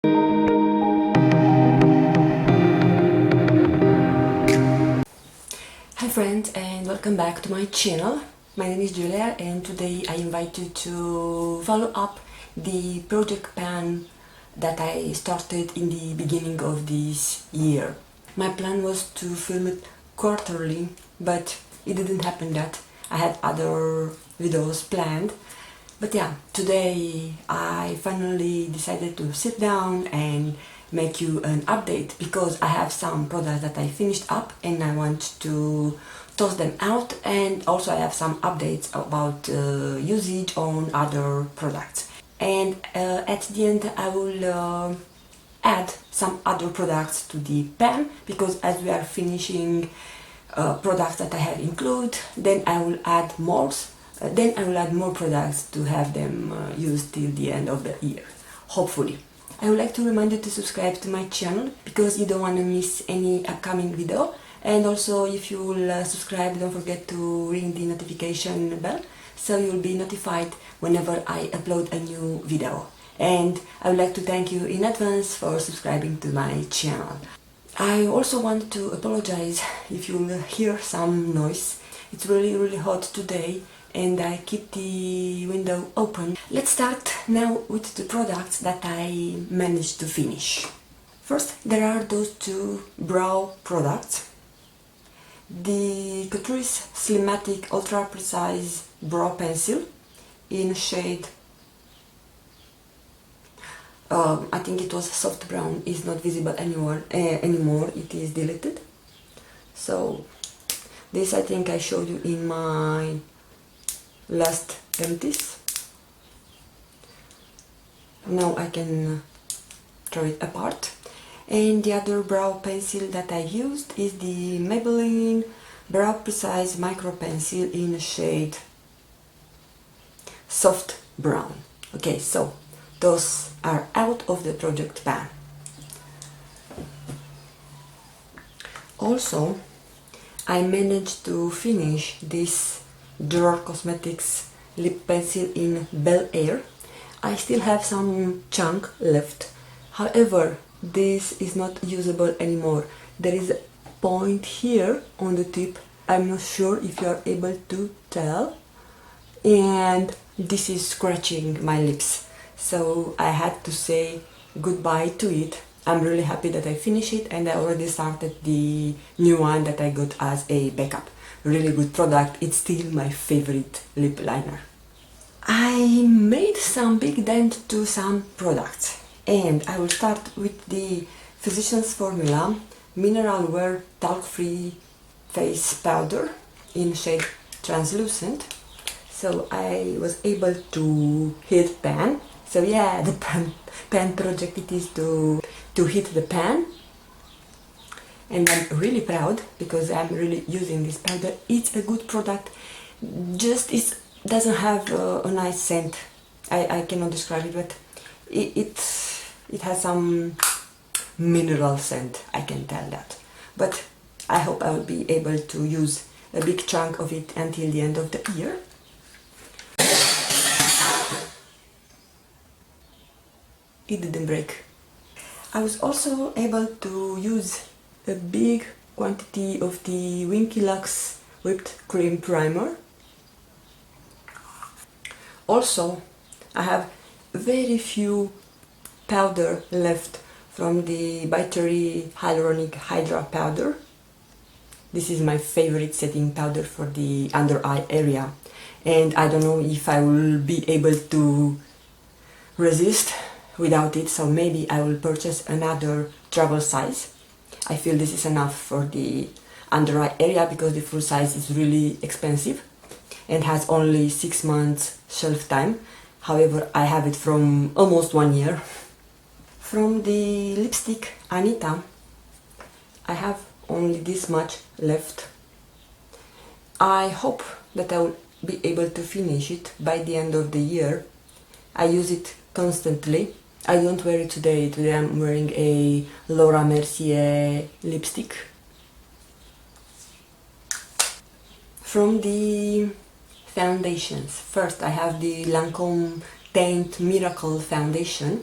Hi friends, and welcome back to my channel. My name is Julia, and today I invite you to follow up the project plan that I started in the beginning of this year. My plan was to film it quarterly, but it didn't happen that. I had other videos planned. But yeah, today I finally decided to sit down and make you an update because I have some products that I finished up and I want to toss them out, and also I have some updates about usage on other products. And at the end I will add some other products to the pan, because as we are finishing products that I have included, then I will add more. Then I will add more products to have them used till the end of the year, hopefully. I would like to remind you to subscribe to my channel because you don't want to miss any upcoming video. And also, if you will subscribe, don't forget to ring the notification bell so you'll be notified whenever I upload a new video. And I would like to thank you in advance for subscribing to my channel. I also want to apologize if you will hear some noise. It's really hot today and I keep the window open. Let's start now with the products that I managed to finish. First, there are those two brow products. The Catrice Slimatic Ultra Precise Brow Pencil in shade, I think it was soft brown, is not visible anymore, it is deleted. So this I think I showed you in my last empties. Now I can throw it apart. And the other brow pencil that I used is the Maybelline Brow Precise Micro Pencil in shade soft brown. Okay, so those are out of the project pan. Also, I managed to finish this Drawer Cosmetics lip pencil in Bel Air. I still have some chunk left. However, this is not usable anymore. There is a point here on the tip. I'm not sure if you are able to tell. And this is scratching my lips. So I had to say goodbye to it. I'm really happy that I finished it, and I already started the new one that I got as a backup. Really good product. It's still my favorite lip liner. I made some big dent to some products, and I will start with the Physicians Formula Mineral Wear Talc Free Face Powder in shade Translucent. So I was able to hit pan. So yeah, the pan project it is to hit the pan. And I'm really proud because I'm really using this powder. It's a good product, just it doesn't have a nice scent. I cannot describe it, but it has some mineral scent, I can tell that. But I hope I will be able to use a big chunk of it until the end of the year. It didn't break. I was also able to use a big quantity of the Winky Luxe Whipped Cream Primer. Also, I have very few powder left from the Bitery Hyaluronic Hydra powder. This is my favorite setting powder for the under eye area, and I don't know if I will be able to resist without it, so maybe I will purchase another travel size. I feel this is enough for the under eye area because the full size is really expensive and has only 6 months shelf time. However, I have it from almost 1 year. From the lipstick Anita, I have only this much left. I hope that I will be able to finish it by the end of the year. I use it constantly. I don't wear it today. Today I'm wearing a Laura Mercier lipstick. From the foundations, first I have the Lancome Teint Miracle Foundation.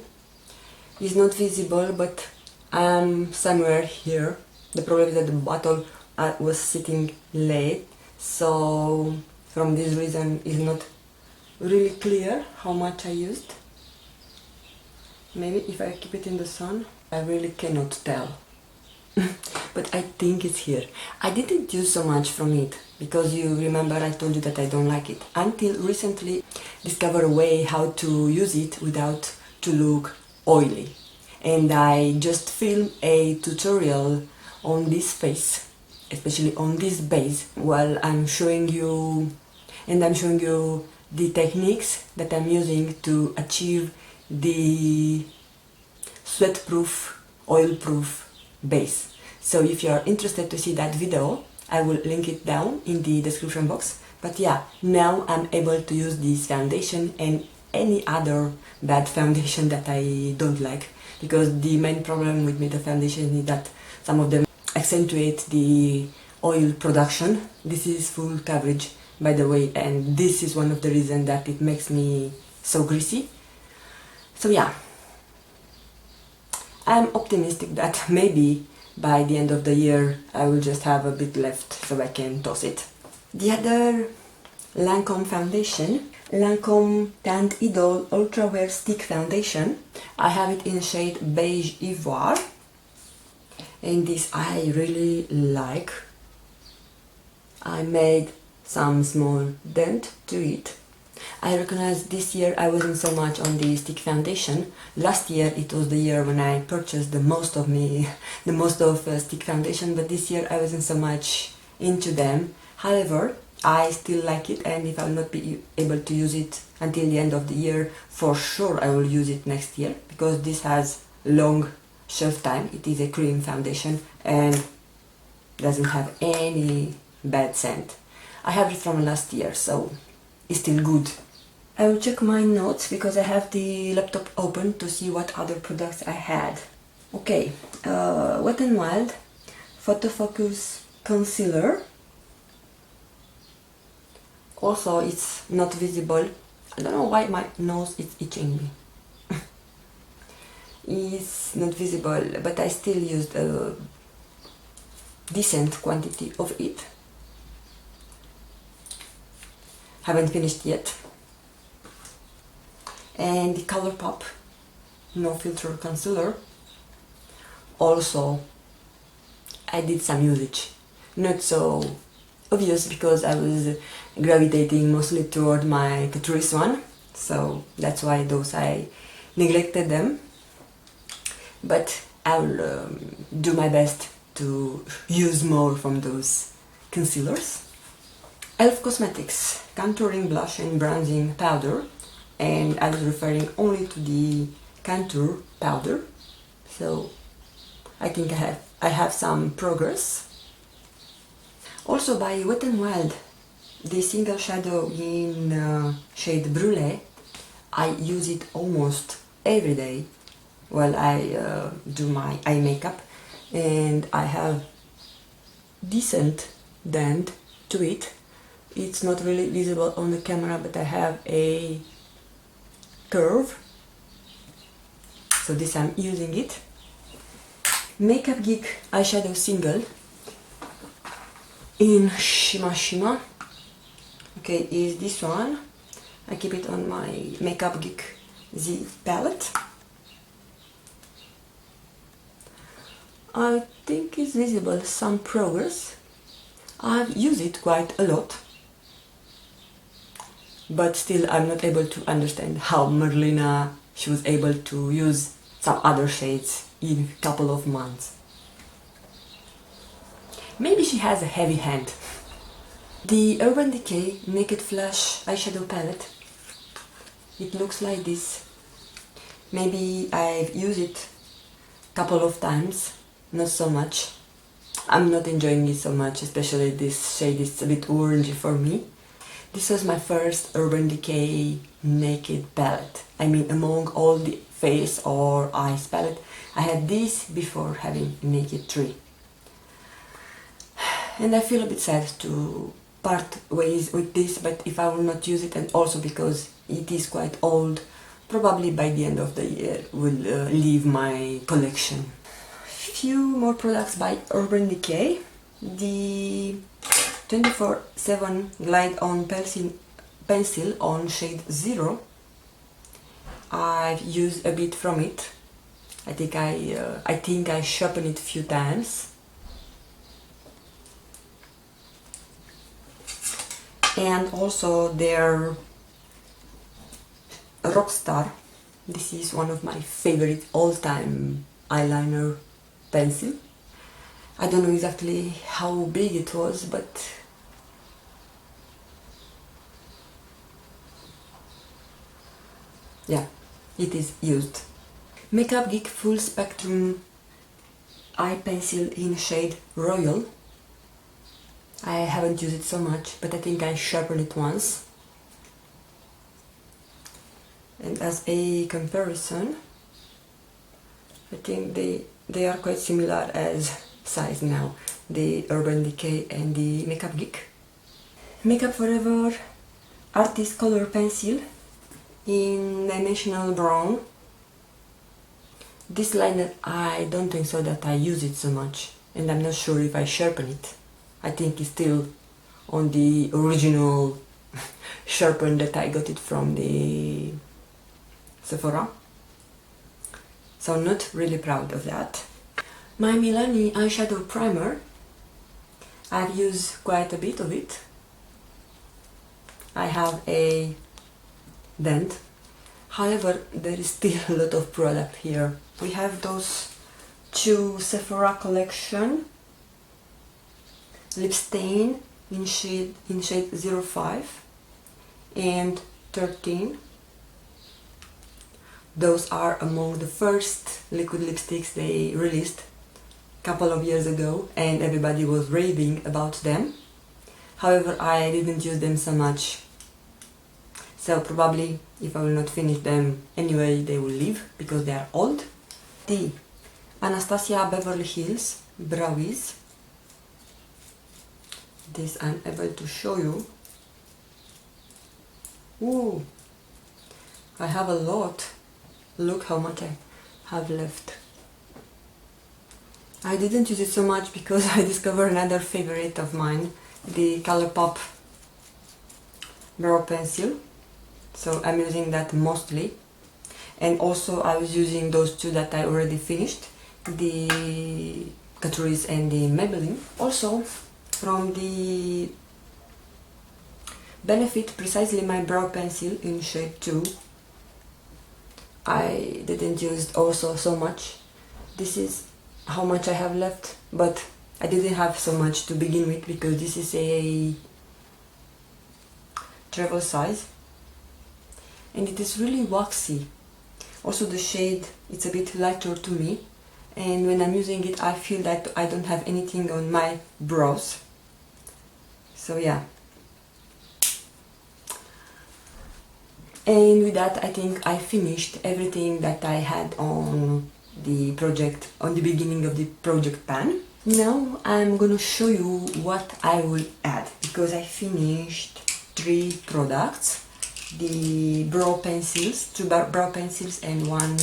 is not visible, but I'm somewhere here. The problem is that the bottle was sitting late, so from this reason it's not really clear how much I used. Maybe if I keep it in the sun, I really cannot tell. But I think it's here. I didn't use so much from it because you remember I told you that I don't like it. Until recently discovered a way how to use it without to look oily. And I just filmed a tutorial on this face, especially on this base, while I'm showing you the techniques that I'm using to achieve the sweat-proof, oil-proof base. So if you are interested to see that video, I will link it down in the description box. But yeah, now I'm able to use this foundation and any other bad foundation that I don't like, because the main problem with the foundation is that some of them accentuate the oil production. This is full coverage, by the way, and this is one of the reasons that it makes me so greasy. So yeah, I'm optimistic that maybe by the end of the year I will just have a bit left so I can toss it. The other Lancome foundation, Lancome Teint Idol Ultra Wear Stick Foundation. I have it in shade Beige Ivoire, and this I really like. I made some small dent to it. I recognize this year I wasn't so much on the stick foundation. Last year it was the year when I purchased the most of stick foundation, but this year I wasn't so much into them. However, I still like it, and if I'll not be able to use it until the end of the year, for sure I will use it next year, because this has long shelf time. It is a cream foundation and doesn't have any bad scent. I have it from last year, so it's still good. I will check my notes because I have the laptop open to see what other products I had. Okay, Wet n Wild Photofocus Concealer. Also, it's not visible. I don't know why my nose is itching me. It's not visible, but I still used a decent quantity of it. Haven't finished yet. And the Colourpop No Filter Concealer. Also, I did some usage. Not so obvious because I was gravitating mostly toward my Catrice one, so that's why those I neglected them. But I'll do my best to use more from those concealers. e.l.f. Cosmetics Contouring Blush and Bronzing Powder, and I was referring only to the contour powder, so I think I have some progress. Also by Wet n Wild, the single shadow in shade Brulee. I use it almost every day while I do my eye makeup, and I have decent dent to it. It's not really visible on the camera, but I have a curve, so this I'm using it. Makeup Geek eyeshadow single in Shima. Okay, is this one. I keep it on my Makeup Geek Z palette. I think it's visible some progress. I've used it quite a lot, but still I'm not able to understand how Merlina, she was able to use some other shades in a couple of months. Maybe she has a heavy hand. The Urban Decay Naked Flash eyeshadow palette. It looks like this. Maybe I've used it a couple of times, not so much. I'm not enjoying it so much, especially this shade is a bit orangey for me. This was my first Urban Decay Naked palette. I mean, among all the face or eyes palette, I had this before having Naked 3. And I feel a bit sad to part ways with this, but if I will not use it, and also because it is quite old, probably by the end of the year will leave my collection. Few more products by Urban Decay. The 24/7 Glide On pencil on shade 0. I've used a bit from it. I think I sharpened it a few times. And also their Rockstar. This is one of my favorite all-time eyeliner pencil. I don't know exactly how big it was, but yeah, it is used. Makeup Geek Full Spectrum Eye Pencil in shade Royal. I haven't used it so much, but I think I sharpened it once. And as a comparison, I think they are quite similar as size now, the Urban Decay and the Makeup Geek. Makeup Forever Artist Color Pencil in Dimensional Brown. This liner, I don't think so that I use it so much, and I'm not sure if I sharpen it. I think it's still on the original sharpen that I got it from the Sephora. So not really proud of that. My Milani eyeshadow primer. I've used quite a bit of it. I have a dent. However, there is still a lot of product here. We have those two Sephora collection lip stain in shade 05 and 13. Those are among the first liquid lipsticks they released a couple of years ago, and everybody was raving about them. However, I didn't use them so much, so probably if I will not finish them anyway, they will leave because they are old. The Anastasia Beverly Hills Browies. This I'm able to show you. Ooh, I have a lot. Look how much I have left. I didn't use it so much because I discovered another favorite of mine, the Colourpop brow pencil. So I'm using that mostly. And also I was using those two that I already finished, the Catrice and the Maybelline. Also from the Benefit Precisely My Brow Pencil in shade 2. I didn't use also so much. This is how much I have left, but I didn't have so much to begin with because this is a travel size and it is really waxy. Also the shade, it's a bit lighter to me, and when I'm using it I feel that I don't have anything on my brows. So yeah. And with that I think I finished everything that I had on the project, on the beginning of the project pan. Now I'm gonna show you what I will add, because I finished 3 products. The brow pencils, 2 brow pencils and 1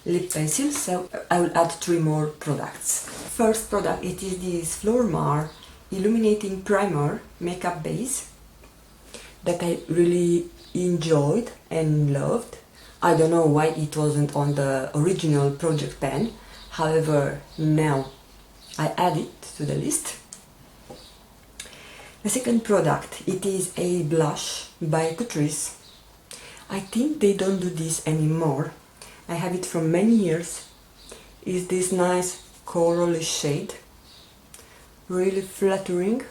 lip pencil, so I will add 3 more products. First product, it is this Flormar Illuminating Primer Makeup Base that I really enjoyed and loved. I don't know why it wasn't on the original project pan, however now I add it to the list. The second product, it is a blush by Catrice. I think they don't do this anymore. I have it from many years. It's this nice corally shade, really flattering.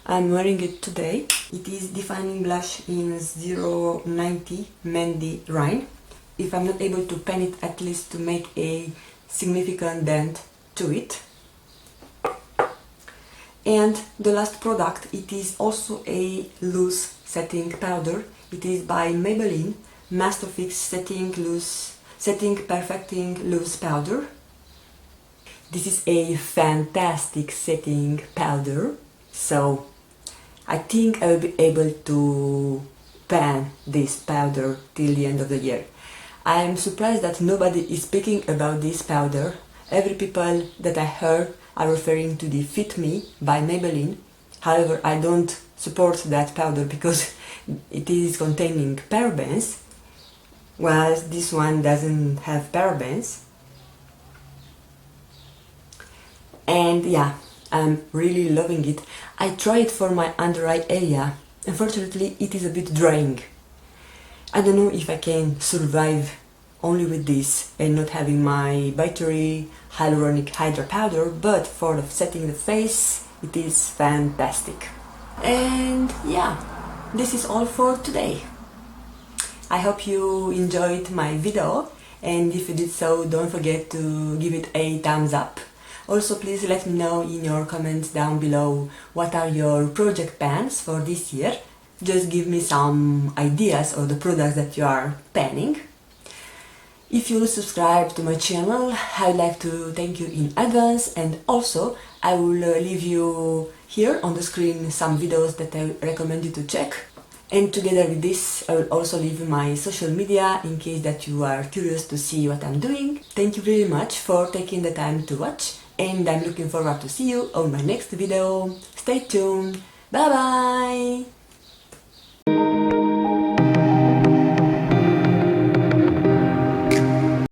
I'm wearing it today. It is Defining Blush in 090 Mandy Rhine. If I'm not able to pen it, at least to make a significant dent to it. And the last product, it is also a loose setting powder. It is by Maybelline Masterfix Setting Perfecting Loose Powder. This is a fantastic setting powder, so I think I will be able to pan this powder till the end of the year. I'm surprised that nobody is speaking about this powder. Every people that I heard are referring to the Fit Me by Maybelline. However, I don't support that powder because it is containing parabens, whereas this one doesn't have parabens. And yeah, I'm really loving it. I tried it for my under eye area. Unfortunately, it is a bit drying. I don't know if I can survive only with this and not having my battery Hyaluronic Hydra powder, but for setting the face, it is fantastic. And yeah, this is all for today. I hope you enjoyed my video, and if you did so, don't forget to give it a thumbs up. Also, please let me know in your comments down below what are your project plans for this year. Just give me some ideas of the products that you are planning. If you subscribe to my channel, I would like to thank you in advance, and also I will leave you here on the screen some videos that I recommend you to check. And together with this, I will also leave my social media in case that you are curious to see what I'm doing. Thank you very much for taking the time to watch, and I'm looking forward to see you on my next video. Stay tuned. Bye bye!